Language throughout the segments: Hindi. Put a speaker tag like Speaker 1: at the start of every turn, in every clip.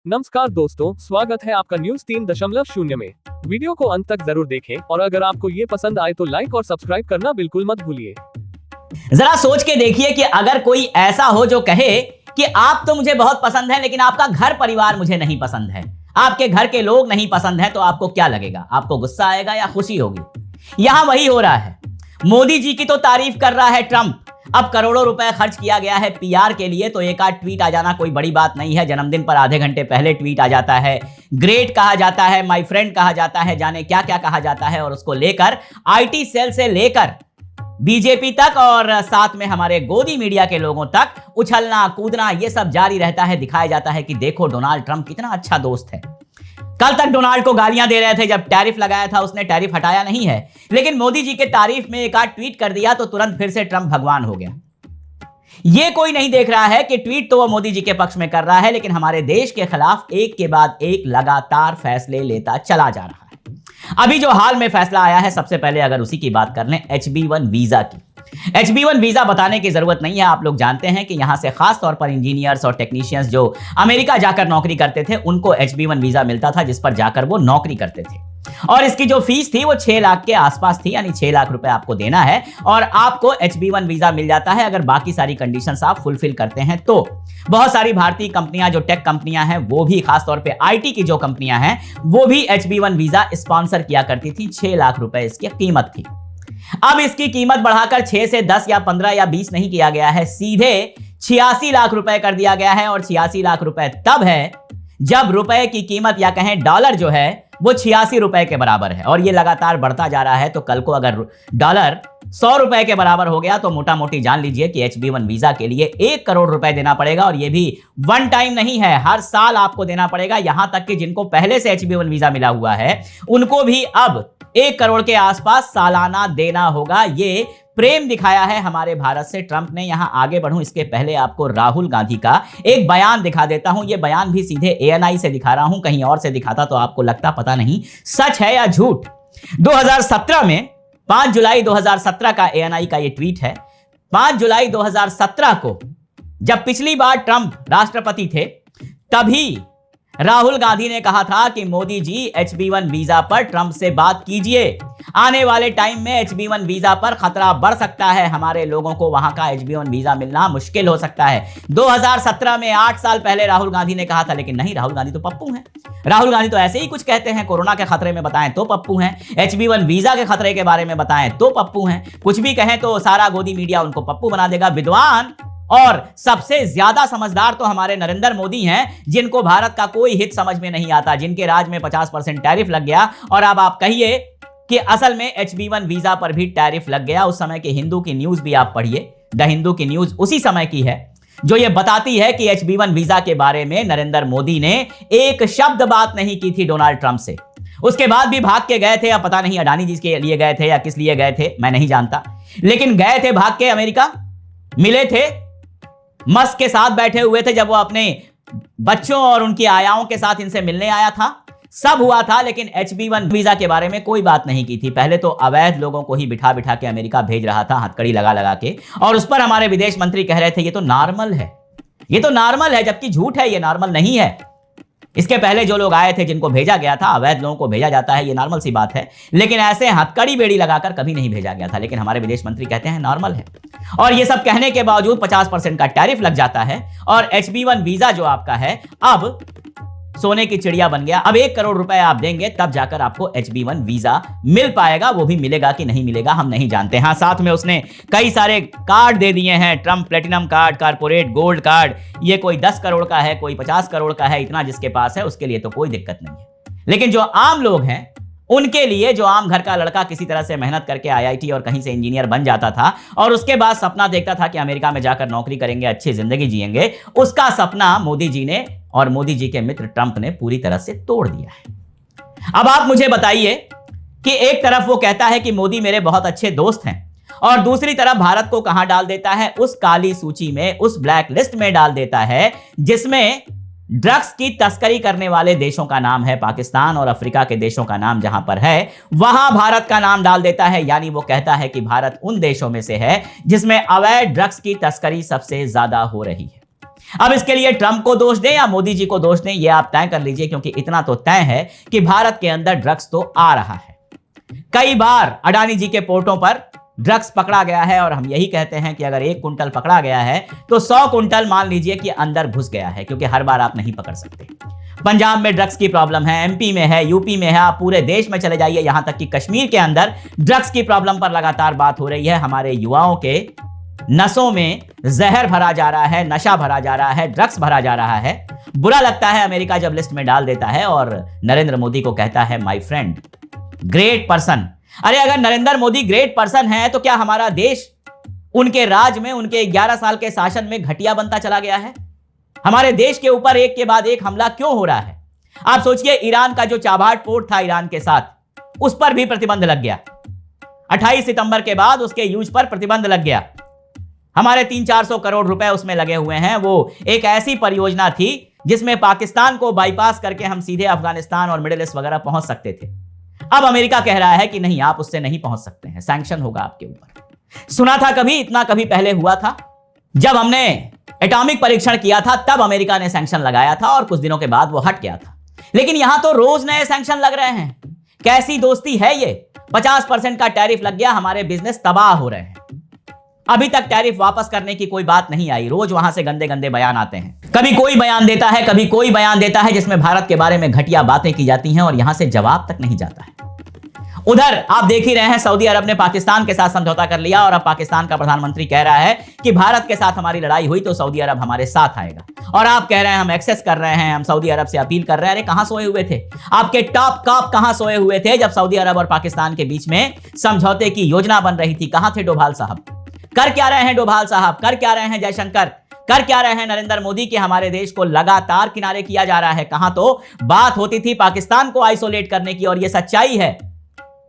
Speaker 1: नमस्कार दोस्तों, स्वागत है आपका न्यूज 3.0 में। वीडियो को अंत तक जरूर देखें और अगर आपको ये पसंद आए तो लाइक और सब्सक्राइब करना बिल्कुल मत भूलिए।
Speaker 2: जरा सोच के देखिए कि अगर कोई ऐसा हो जो कहे कि आप तो मुझे बहुत पसंद है लेकिन आपका घर परिवार मुझे नहीं पसंद है, आपके घर के लोग नहीं पसंद है, तो आपको क्या लगेगा? आपको गुस्सा आएगा या खुशी होगी? यहां वही हो रहा है। मोदी जी की तो तारीफ कर रहा है ट्रंप। अब करोड़ों रुपए खर्च किया गया है पीआर के लिए, तो एक आध ट्वीट आ जाना कोई बड़ी बात नहीं है। जन्मदिन पर आधे घंटे पहले ट्वीट आ जाता है, ग्रेट कहा जाता है, माय फ्रेंड कहा जाता है, जाने क्या क्या कहा जाता है। और उसको लेकर आईटी सेल से लेकर बीजेपी तक और साथ में हमारे गोदी मीडिया के लोगों तक उछलना कूदना ये सब जारी रहता है। दिखाया जाता है कि देखो डोनाल्ड ट्रंप कितना अच्छा दोस्त है। कल तक डोनाल्ड को गालियां दे रहे थे, जब टैरिफ लगाया था उसने टैरिफ हटाया नहीं है, लेकिन मोदी जी के तारीफ में एक आध ट्वीट कर दिया तो तुरंत फिर से ट्रंप भगवान हो गया। ये कोई नहीं देख रहा है कि ट्वीट तो वो मोदी जी के पक्ष में कर रहा है, लेकिन हमारे देश के खिलाफ एक के बाद एक लगातार फैसले लेता चला जा रहा है। अभी जो हाल में फैसला आया है, सबसे पहले अगर उसी की बात कर लें, HB1 वीजा की। HB1 वीजा बताने की जरूरत नहीं है, आप लोग जानते हैं कि यहां से खास तौर पर इंजीनियर्स और टेक्नीशियंस जो अमेरिका जाकर नौकरी करते थे उनको HB1 वीजा मिलता था, जिस पर जाकर वो नौकरी करते थे। और इसकी जो फीस थी वो 6 लाख के आसपास थी, यानी 6 लाख रुपए आपको देना है और आपको HB1 वीजा मिल जाता है अगर बाकी सारी कंडीशंस आप फुलफिल करते हैं तो। बहुत सारी भारतीय कंपनियां जो टेक कंपनियां हैं वो भी, खासतौर पे आईटी की जो कंपनियां हैं वो भी HB1 वीजा स्पॉन्सर किया करती थी। 6 लाख रुपए इसकी कीमत थी। अब इसकी कीमत बढ़ाकर 6 से 10 या 15 या 20 नहीं किया गया है, सीधे 86 लाख रुपए कर दिया गया है। और 86 लाख रुपए तब है जब रुपए की कीमत या कहें डॉलर जो है वो 86 रुपए के बराबर है, और ये लगातार बढ़ता जा रहा है। तो कल को अगर डॉलर 100 रुपए के बराबर हो गया तो मोटा मोटी जान लीजिए कि HB1 वीजा के लिए 1 करोड़ रुपए देना पड़ेगा। और ये भी वन टाइम नहीं है, हर साल आपको देना पड़ेगा। यहां तक कि जिनको पहले से HB1 वीजा मिला हुआ है उनको भी अब 1 करोड़ के आसपास सालाना देना होगा। ये प्रेम दिखाया है हमारे भारत से ट्रंप ने। यहां आगे बढ़ूं इसके पहले आपको राहुल गांधी का एक बयान दिखा देता हूं। यह बयान भी सीधे ANI से दिखा रहा हूं, कहीं और से दिखाता तो आपको लगता पता नहीं सच है या झूठ। 2017 में 5 जुलाई 2017 का ANI का यह ट्वीट है। 5 जुलाई 2017 को जब पिछली बार ट्रंप राष्ट्रपति थे तभी राहुल गांधी ने कहा था कि मोदी जी HB1 वीजा पर ट्रंप से बात कीजिए, आने वाले टाइम में HB1 वीजा पर खतरा बढ़ सकता है, हमारे लोगों को वहां का HB1 वीजा मिलना मुश्किल हो सकता है। 2017 में 8 साल पहले राहुल गांधी ने कहा था, लेकिन नहीं, राहुल गांधी तो पप्पू हैं। राहुल गांधी तो ऐसे ही कुछ कहते हैं, कोरोना के खतरे में बताएं तो पप्पू हैं, HB1 वीजा के खतरे के बारे में बताएं तो पप्पू हैं, कुछ भी कहें तो सारा गोदी मीडिया उनको पप्पू बना देगा। विद्वान और सबसे ज्यादा समझदार तो हमारे नरेंद्र मोदी हैं, जिनको भारत का कोई हित समझ में नहीं आता, जिनके राज में 50% टैरिफ लग गया। और अब आप कहिए कि असल में HB1 वीजा पर भी टैरिफ लग गया। उस समय के हिंदू की न्यूज भी आप पढ़िए, द हिंदू की न्यूज उसी समय की है जो ये बताती है कि HB1 वीजा के बारे में नरेंद्र मोदी ने एक शब्द बात नहीं की थी डोनाल्ड ट्रंप से। उसके बाद भी भाग के गए थे, अब पता नहीं अडानी जी के लिए गए थे या किस लिए गए थे, मैं नहीं जानता, लेकिन गए थे भाग के अमेरिका, मिले थे, मस्क के साथ बैठे हुए थे जब वो अपने बच्चों और उनकी आयाओं के साथ इनसे मिलने आया था, सब हुआ था, लेकिन HB1 वीजा के बारे में कोई बात नहीं की थी। पहले तो अवैध लोगों को ही बिठा बिठा के अमेरिका भेज रहा था, हथकड़ी लगा लगा के, और उस पर हमारे विदेश मंत्री कह रहे थे ये तो नॉर्मल है, ये तो नॉर्मल है, जबकि झूठ है, ये नॉर्मल नहीं है। इसके पहले जो लोग आए थे जिनको भेजा गया था, अवैध लोगों को भेजा जाता है, ये नॉर्मल सी बात है, लेकिन ऐसे हथकड़ी बेड़ी लगाकर कभी नहीं भेजा गया था। लेकिन हमारे विदेश मंत्री कहते हैं नॉर्मल है, और ये सब कहने के बावजूद 50% का टैरिफ लग जाता है। और HB1 वीजा जो आपका है अब सोने की चिड़िया बन गया। अब 1 करोड़ रुपए आप देंगे तब जाकर आपको HB1 वीजा मिल पाएगा। वो भी मिलेगा कि नहीं मिलेगा हम नहीं जानते। हाँ, साथ में उसने कई सारे कार्ड दे दिए हैं, Trump platinum card, corporate gold card. ये कोई 10 करोड़ का है, कोई 50 करोड़ का है, इतना जिसके पास है उसके लिए तो कोई दिक्कत नहीं है। लेकिन जो आम लोग हैं उनके लिए, जो आम घर का लड़का किसी तरह से मेहनत करके IIT और कहीं से इंजीनियर बन जाता था और उसके बाद सपना देखता था कि अमेरिका में जाकर नौकरी करेंगे, अच्छी जिंदगी जिएंगे, उसका सपना मोदी जी ने और मोदी जी के मित्र ट्रंप ने पूरी तरह से तोड़ दिया है। अब आप मुझे बताइए कि एक तरफ वो कहता है कि मोदी मेरे बहुत अच्छे दोस्त हैं, और दूसरी तरफ भारत को कहां डाल देता है? उस काली सूची में, उस ब्लैक लिस्ट में डाल देता है जिसमें ड्रग्स की तस्करी करने वाले देशों का नाम है, पाकिस्तान और अफ्रीका के देशों का नाम जहां पर है वहां भारत का नाम डाल देता है। यानी वो कहता है कि भारत उन देशों में से है जिसमें अवैध ड्रग्स की तस्करी सबसे ज्यादा हो रही है। अब इसके लिए ट्रंप को दोष दें या मोदी जी को दोष दें, यह आप तय कर लीजिए, क्योंकि इतना तो तय है कि भारत के अंदर ड्रग्स तो आ रहा है। कई बार अडानी जी के पोर्टों पर ड्रग्स पकड़ा गया है और हम यही कहते हैं कि अगर 1 कुंटल पकड़ा गया है तो 100 कुंटल मान लीजिए कि अंदर घुस गया है, क्योंकि हर बार आप नहीं पकड़ सकते। पंजाब में ड्रग्स की प्रॉब्लम है, एमपी में है, यूपी में है, आप पूरे देश में चले जाइए, यहां तक कि कश्मीर के अंदर ड्रग्स की प्रॉब्लम पर लगातार बात हो रही है। हमारे युवाओं के नसों में जहर भरा जा रहा है, नशा भरा जा रहा है, ड्रग्स भरा जा रहा है। बुरा लगता है अमेरिका जब लिस्ट में डाल देता है और नरेंद्र मोदी को कहता है माय फ्रेंड, ग्रेट पर्सन। अरे अगर नरेंद्र मोदी ग्रेट पर्सन है तो क्या हमारा देश उनके राज में, उनके 11 साल के शासन में घटिया बनता चला गया है? हमारे देश के ऊपर एक के बाद एक हमला क्यों हो रहा है? आप सोचिए, ईरान का जो चाबहार पोर्ट था ईरान के साथ, उस पर भी प्रतिबंध लग गया। 28 सितंबर के बाद उसके यूज पर प्रतिबंध लग गया। हमारे 300-400 करोड़ रुपए उसमें लगे हुए हैं। वो एक ऐसी परियोजना थी जिसमें पाकिस्तान को बाईपास करके हम सीधे अफगानिस्तान और मिडिल ईस्ट वगैरह पहुंच सकते थे। अब अमेरिका कह रहा है कि नहीं, आप उससे नहीं पहुंच सकते हैं, सैंक्शन होगा आपके ऊपर। सुना था कभी? इतना कभी पहले हुआ था? जब हमने एटॉमिक परीक्षण किया था तब अमेरिका ने सैंक्शन लगाया था और कुछ दिनों के बाद वो हट गया था। लेकिन यहां तो रोज नए सैंक्शन लग रहे हैं। कैसी दोस्ती है ये? 50% का टैरिफ लग गया, हमारे बिजनेस तबाह हो रहे हैं। अभी तक टैरिफ वापस करने की कोई बात नहीं आई। रोज वहां से गंदे गंदे बयान आते हैं। कभी कोई बयान देता है, कभी कोई बयान देता है जिसमें भारत के बारे में घटिया बातें की जाती हैं और यहां से जवाब तक नहीं जाता है। उधर आप देख ही रहे हैं, सऊदी अरब ने पाकिस्तान के साथ समझौता कर लिया और अब पाकिस्तान का प्रधानमंत्री कह रहा है कि भारत के साथ हमारी लड़ाई हुई तो सऊदी अरब हमारे साथ आएगा। और आप कह रहे हैं हम एक्सेस कर रहे हैं, हम सऊदी अरब से अपील कर रहे हैं। अरे कहां सोए हुए थे आपके टॉप कॉप? कहां सोए हुए थे जब सऊदी अरब और पाकिस्तान के बीच में समझौते की योजना बन रही थी? कहां थे डोभाल साहब? कर क्या रहे हैं डोभाल साहब? कर क्या रहे हैं जयशंकर? कर क्या रहे हैं नरेंद्र मोदी कि हमारे देश को लगातार किनारे किया जा रहा है? कहां तो बात होती थी पाकिस्तान को आइसोलेट करने की, और यह सच्चाई है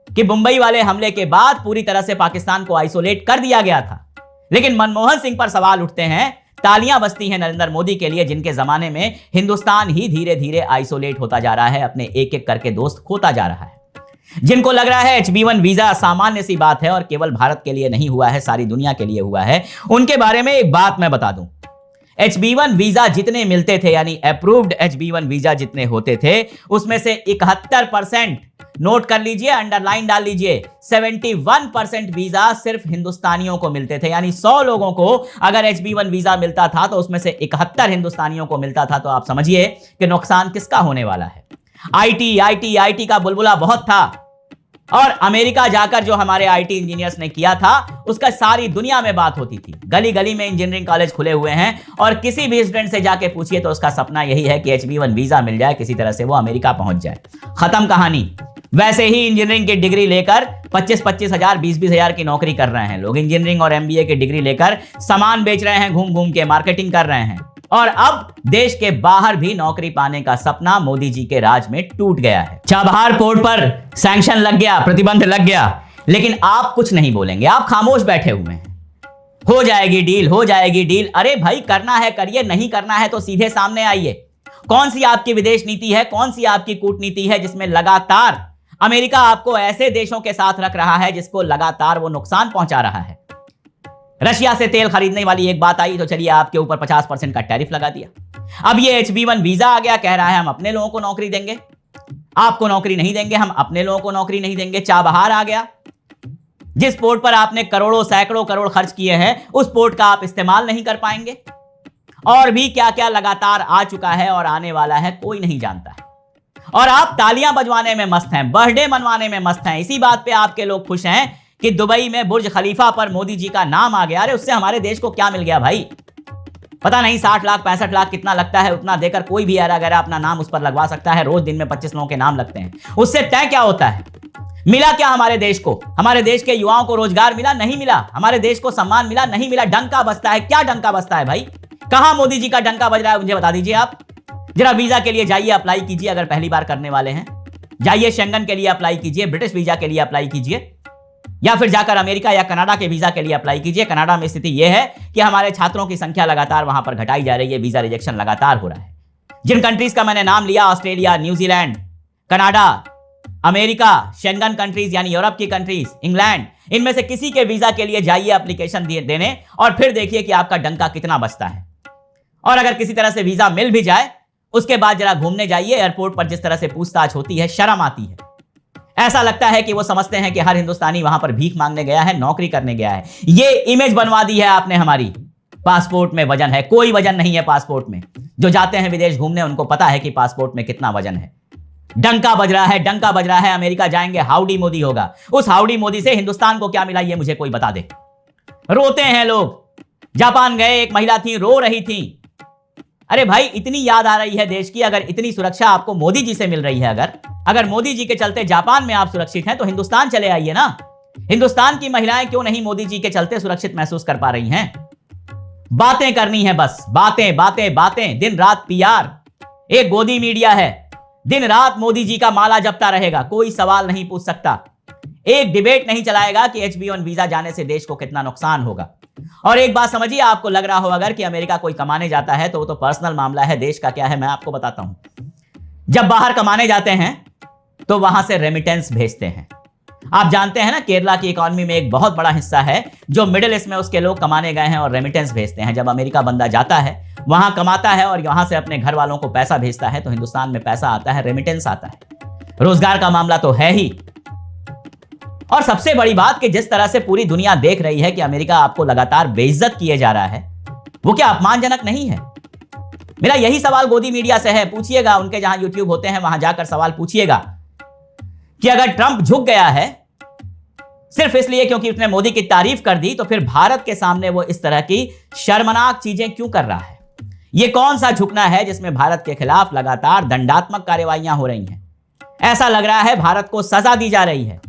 Speaker 2: कि मुंबई वाले हमले के बाद पूरी तरह से पाकिस्तान को आइसोलेट कर दिया गया था। लेकिन मनमोहन सिंह पर सवाल उठते हैं, तालियां बजती हैं नरेंद्र मोदी के लिए, जिनके जमाने में हिंदुस्तान ही धीरे धीरे आइसोलेट होता जा रहा है, अपने एक एक करके दोस्त खोता जा रहा है। जिनको लग रहा है HB1 वीजा सामान्य सी बात है और केवल भारत के लिए नहीं हुआ है, सारी दुनिया के लिए हुआ है, उनके बारे में एक बात मैं बता दूं। HB1 वीजा जितने मिलते थे, यानी अप्रूव्ड HB1 वीजा जितने होते थे, उसमें से 71%, नोट कर लीजिए, अंडरलाइन डाल लीजिए, 71% वीजा सिर्फ हिंदुस्तानियों को मिलते थे। यानी 100 लोगों को अगर HB1 वीजा मिलता था तो उसमें से 71 हिंदुस्तानियों को मिलता था। तो आप समझिए कि नुकसान किसका होने वाला है। IT का बुलबुला बहुत था और अमेरिका जाकर जो हमारे IT इंजीनियर्स ने किया था उसका सारी दुनिया में बात होती थी। गली गली में इंजीनियरिंग कॉलेज खुले हुए हैं और किसी भी स्टूडेंट से जाके पूछिए तो उसका सपना यही है कि HB1 वीजा मिल जाए, किसी तरह से वो अमेरिका पहुंच जाए, खत्म कहानी। वैसे ही इंजीनियरिंग की डिग्री लेकर 25-25 हजार 20-20 हजार की नौकरी कर रहे हैं लोग। इंजीनियरिंग और MBA की डिग्री लेकर सामान बेच रहे हैं, घूम घूम के मार्केटिंग कर रहे हैं। और अब देश के बाहर भी नौकरी पाने का सपना मोदी जी के राज में टूट गया है। चाबहार पोर्ट पर सैंक्शन लग गया, प्रतिबंध लग गया, लेकिन आप कुछ नहीं बोलेंगे, आप खामोश बैठे हुए हैं। हो जाएगी डील, हो जाएगी डील। अरे भाई करना है करिए, नहीं करना है तो सीधे सामने आइए। कौन सी आपकी विदेश नीति है, कौन सी आपकी कूटनीति है जिसमें लगातार अमेरिका आपको ऐसे देशों के साथ रख रहा है जिसको लगातार वो नुकसान पहुंचा रहा है? रशिया से तेल खरीदने वाली एक बात आई तो चलिए आपके ऊपर 50% का टैरिफ लगा दिया। अब ये HB1 वीजा आ गया, कह रहा है हम अपने लोगों को नौकरी देंगे, आपको नौकरी नहीं देंगे, हम अपने लोगों को नौकरी नहीं देंगे। चाबहार आ गया, जिस पोर्ट पर आपने करोड़ों सैकड़ों करोड़ खर्च किए हैं उस पोर्ट का आप इस्तेमाल नहीं कर पाएंगे। और भी क्या क्या लगातार आ चुका है और आने वाला है, कोई नहीं जानता है। और आप तालियां बजवाने में मस्त हैं, बर्थडे मनवाने में मस्त हैं। इसी बात पे आपके लोग खुश हैं कि दुबई में बुर्ज खलीफा पर मोदी जी का नाम आ गया। अरे उससे हमारे देश को क्या मिल गया भाई? पता नहीं 60 लाख 65 लाख कितना लगता है, उतना देकर कोई भी ऐरा गैरा अपना नाम उस पर लगवा सकता है। रोज दिन में 25 लोगों के नाम लगते हैं, उससे तय क्या होता है? मिला क्या हमारे देश को? हमारे देश के युवाओं को रोजगार मिला? नहीं मिला। हमारे देश को सम्मान मिला? नहीं मिला। डंका बजता है, क्या डंका बजता है भाई? कहां मोदी जी का डंका बज रहा है, मुझे बता दीजिए आप। जरा वीजा के लिए जाइए, अप्लाई कीजिए, अगर पहली बार करने वाले हैं जाइए, शेंगन के लिए अप्लाई कीजिए, ब्रिटिश वीजा के लिए अप्लाई कीजिए, या फिर जाकर अमेरिका या कनाडा के वीजा के लिए अप्लाई कीजिए। कनाडा में स्थिति यह है कि हमारे छात्रों की संख्या लगातार वहां पर घटाई जा रही है, वीजा रिजेक्शन लगातार हो रहा है। जिन कंट्रीज का मैंने नाम लिया, Australia, New Zealand, Canada, America, Schengen countries यानी यूरोप की कंट्रीज, इंग्लैंड, इनमें से किसी के वीजा के लिए जाइए एप्लीकेशन देने और फिर देखिए कि आपका डंका कितना बचता है। और अगर किसी तरह से वीजा मिल भी जाए, उसके बाद जरा घूमने जाइए एयरपोर्ट पर, जिस तरह से पूछताछ होती है, शर्म आती है। ऐसा लगता है कि वो समझते हैं कि हर हिंदुस्तानी वहां पर भीख मांगने गया है, नौकरी करने गया है। ये इमेज बनवा दी है आपने हमारी। पासपोर्ट में वजन है, कोई वजन नहीं है पासपोर्ट में। जो जाते हैं विदेश घूमने उनको पता है कि पासपोर्ट में कितना वजन है। डंका बज रहा है, डंका बज रहा है, अमेरिका जाएंगे, हाउडी मोदी होगा। उस हाउडी मोदी से हिंदुस्तान को क्या मिला, ये मुझे कोई बता दे। रोते हैं लोग। जापान गए, एक महिला थी, रो रही थी। अरे भाई, इतनी याद आ रही है देश की, अगर इतनी सुरक्षा आपको मोदी जी से मिल रही है, अगर मोदी जी के चलते जापान में आप सुरक्षित हैं, तो हिंदुस्तान चले आइए ना। हिंदुस्तान की महिलाएं क्यों नहीं मोदी जी के चलते सुरक्षित महसूस कर पा रही हैं? बातें करनी है बस, बातें बातें बातें, दिन रात पीआर। एक गोदी मीडिया है, दिन रात मोदी जी का माला जपता रहेगा, कोई सवाल नहीं पूछ सकता। एक डिबेट नहीं चलाएगा कि H1B वीजा जाने से देश को कितना नुकसान होगा। और एक बात समझिए, आपको लग रहा हो अगर कि अमेरिका कोई कमाने जाता है तो वो तो पर्सनल मामला है, देश का क्या है मैं आपको बताता हूं। जब बाहर कमाने जाते हैं तो वहां से रेमिटेंस भेजते हैं। आप जानते हैं ना, केरला की इकोनॉमी में एक बहुत बड़ा हिस्सा है जो मिडिल ईस्ट में उसके लोग कमाने गए हैं और रेमिटेंस भेजते हैं। जब अमेरिका बंदा जाता है, वहां कमाता है और यहां से अपने घर वालों को पैसा भेजता है, तो हिंदुस्तान में पैसा आता है, रेमिटेंस आता है। रोजगार का मामला तो है ही। और सबसे बड़ी बात कि जिस तरह से पूरी दुनिया देख रही है कि अमेरिका आपको लगातार बेइज्जत किए जा रहा है, वो क्या अपमानजनक नहीं है? मेरा यही सवाल गोदी मीडिया से है। पूछिएगा, उनके जहां यूट्यूब होते हैं वहां जाकर सवाल पूछिएगा कि अगर ट्रंप झुक गया है सिर्फ इसलिए क्योंकि उसने मोदी की तारीफ कर दी, तो फिर भारत के सामने वो इस तरह की शर्मनाक चीजें क्यों कर रहा है? ये कौन सा झुकना है जिसमें भारत के खिलाफ लगातार दंडात्मक कार्रवाइयां हो रही हैं? ऐसा लग रहा है भारत को सजा दी जा रही है।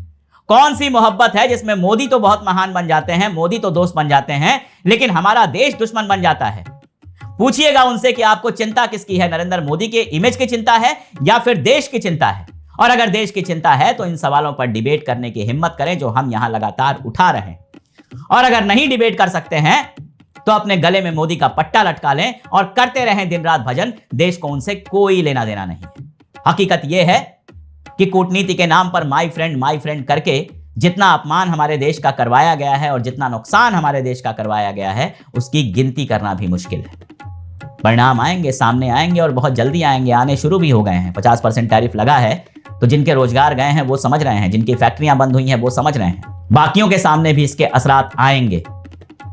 Speaker 2: कौन सी मोहब्बत है जिसमें मोदी तो बहुत महान बन जाते हैं, मोदी तो दोस्त बन जाते हैं, लेकिन हमारा देश दुश्मन बन जाता है? पूछिएगा उनसे कि आपको चिंता किसकी है, नरेंद्र मोदी के इमेज की चिंता है या फिर देश की चिंता है? और अगर देश की चिंता है तो इन सवालों पर डिबेट करने की हिम्मत करें जो हम यहां लगातार उठा रहे हैं। और अगर नहीं डिबेट कर सकते हैं तो अपने गले में मोदी का पट्टा लटका लें और करते रहें दिन रात भजन। देश को उनसे कोई लेना देना नहीं है। हकीकत यह है कि कूटनीति के नाम पर माई फ्रेंड करके जितना अपमान हमारे देश का करवाया गया है और जितना नुकसान हमारे देश का करवाया गया है, उसकी गिनती करना भी मुश्किल है। परिणाम आएंगे, सामने आएंगे और बहुत जल्दी आएंगे, आने शुरू भी हो गए हैं। 50% टैरिफ लगा है तो जिनके रोजगार गए हैं वो समझ रहे हैं, जिनकी फैक्ट्रियां बंद हुई हैं वो समझ रहे हैं। बाकियों के सामने भी इसके असरात आएंगे।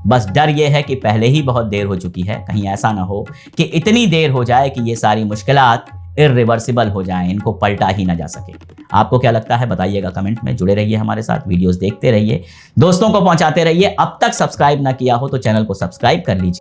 Speaker 2: बस डर यह है कि पहले ही बहुत देर हो चुकी है, कहीं ऐसा ना हो कि इतनी देर हो जाए कि ये सारी मुश्किलात इर्रिवर्सिबल हो जाएं, इनको पलटा ही ना जा सके। आपको क्या लगता है बताइएगा कमेंट में। जुड़े रहिए हमारे साथ, वीडियोस देखते रहिए, दोस्तों को पहुंचाते रहिए। अब तक सब्सक्राइब ना किया हो तो चैनल को सब्सक्राइब कर लीजिए।